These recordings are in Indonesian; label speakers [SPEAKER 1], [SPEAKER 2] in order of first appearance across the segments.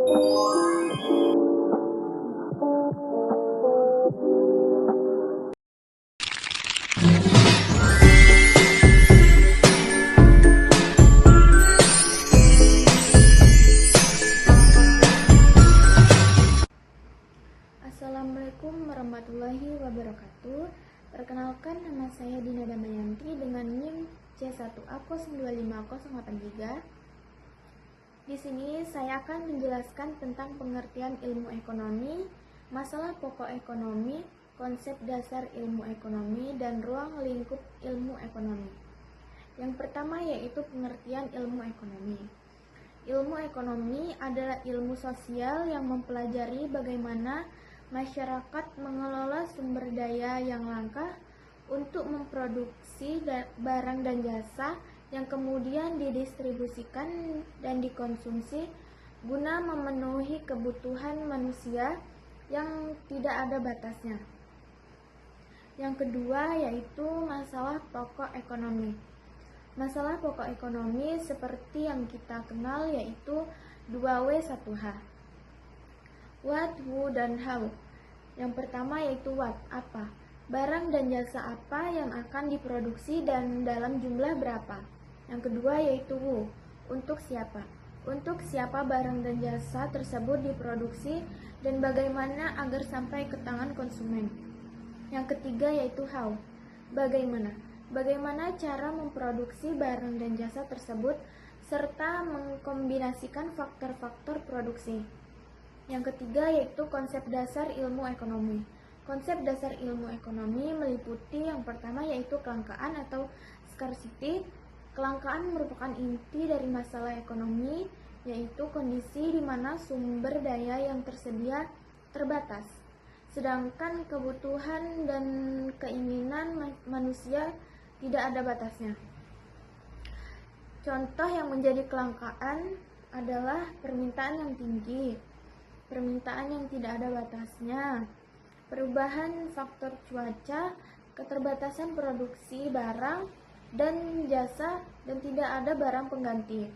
[SPEAKER 1] Assalamualaikum warahmatullahi wabarakatuh. Perkenalkan, nama saya Dina Damayanti dengan NIM C1A025083. Di sini saya akan menjelaskan tentang pengertian ilmu ekonomi, masalah pokok ekonomi, konsep dasar ilmu ekonomi, dan ruang lingkup ilmu ekonomi. Yang pertama yaitu pengertian ilmu ekonomi. Ilmu ekonomi adalah ilmu sosial yang mempelajari bagaimana masyarakat mengelola sumber daya yang langka untuk memproduksi barang dan jasa yang kemudian didistribusikan dan dikonsumsi guna memenuhi kebutuhan manusia yang tidak ada batasnya. Yang kedua yaitu masalah pokok ekonomi. Masalah pokok ekonomi seperti yang kita kenal yaitu 2W 1H. What, who, dan how. Yang pertama yaitu what, apa. Barang dan jasa apa yang akan diproduksi dan dalam jumlah berapa. Yang kedua yaitu who, untuk siapa. Untuk siapa barang dan jasa tersebut diproduksi dan bagaimana agar sampai ke tangan konsumen. Yang ketiga yaitu how, bagaimana. Bagaimana cara memproduksi barang dan jasa tersebut serta mengkombinasikan faktor-faktor produksi. Yang ketiga yaitu konsep dasar ilmu ekonomi. Konsep dasar ilmu ekonomi meliputi yang pertama yaitu kelangkaan atau scarcity. Kelangkaan merupakan inti dari masalah ekonomi, yaitu kondisi di mana sumber daya yang tersedia terbatas, sedangkan kebutuhan dan keinginan manusia tidak ada batasnya. Contoh yang menjadi kelangkaan adalah permintaan yang tinggi, permintaan yang tidak ada batasnya, perubahan faktor cuaca, keterbatasan produksi barang dan jasa, dan tidak ada barang pengganti.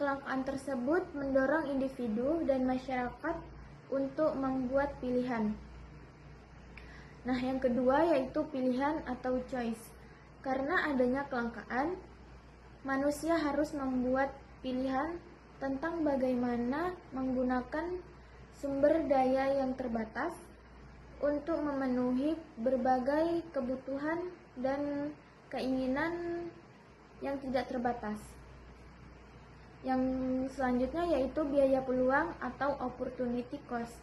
[SPEAKER 1] Kelangkaan tersebut mendorong individu dan masyarakat untuk membuat pilihan. Nah, yang kedua yaitu pilihan atau choice. Karena adanya kelangkaan, manusia harus membuat pilihan tentang bagaimana menggunakan sumber daya yang terbatas untuk memenuhi berbagai kebutuhan dan keinginan yang tidak terbatas. Yang selanjutnya yaitu biaya peluang atau opportunity cost.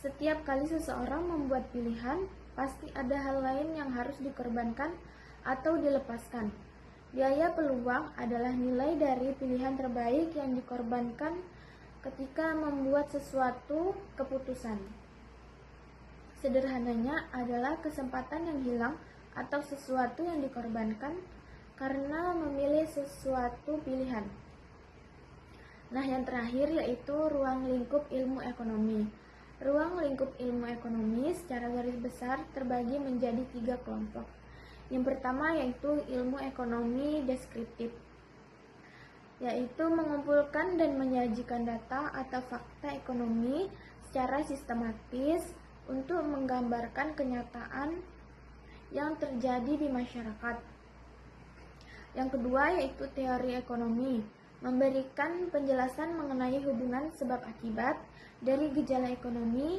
[SPEAKER 1] Setiap kali seseorang membuat pilihan, pasti ada hal lain yang harus dikorbankan atau dilepaskan. Biaya peluang adalah nilai dari pilihan terbaik yang dikorbankan ketika membuat sesuatu keputusan. Sederhananya adalah kesempatan yang hilang atau sesuatu yang dikorbankan karena memilih sesuatu pilihan. Nah, yang terakhir yaitu ruang lingkup ilmu ekonomi. Ruang lingkup ilmu ekonomi secara garis besar terbagi menjadi 3 kelompok. Yang pertama yaitu ilmu ekonomi deskriptif, yaitu mengumpulkan dan menyajikan data atau fakta ekonomi secara sistematis untuk menggambarkan kenyataan yang terjadi di masyarakat. Yang kedua yaitu teori ekonomi, memberikan penjelasan mengenai hubungan sebab akibat dari gejala ekonomi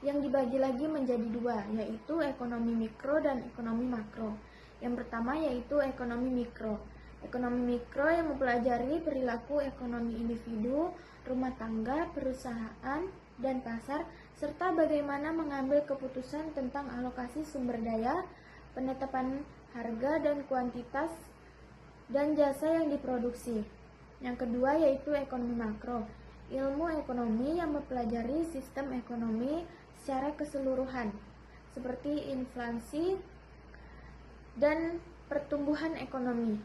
[SPEAKER 1] yang dibagi lagi menjadi 2, yaitu ekonomi mikro dan ekonomi makro. Yang pertama yaitu ekonomi mikro. Ekonomi mikro yang mempelajari perilaku ekonomi individu, rumah tangga, perusahaan, dan pasar, serta bagaimana mengambil keputusan tentang alokasi sumber daya, penetapan harga dan kuantitas, dan jasa yang diproduksi. Yang kedua yaitu ekonomi makro. Ilmu ekonomi yang mempelajari sistem ekonomi secara keseluruhan, seperti inflasi dan pertumbuhan ekonomi.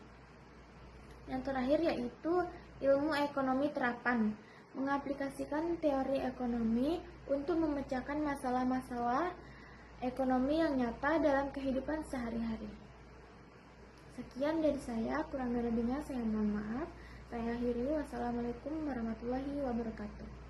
[SPEAKER 1] Yang terakhir yaitu ilmu ekonomi terapan, mengaplikasikan teori ekonomi untuk memecahkan masalah-masalah ekonomi yang nyata dalam kehidupan sehari-hari. Sekian dari saya, kurang lebihnya saya mohon maaf. Saya akhiri, wassalamualaikum warahmatullahi wabarakatuh.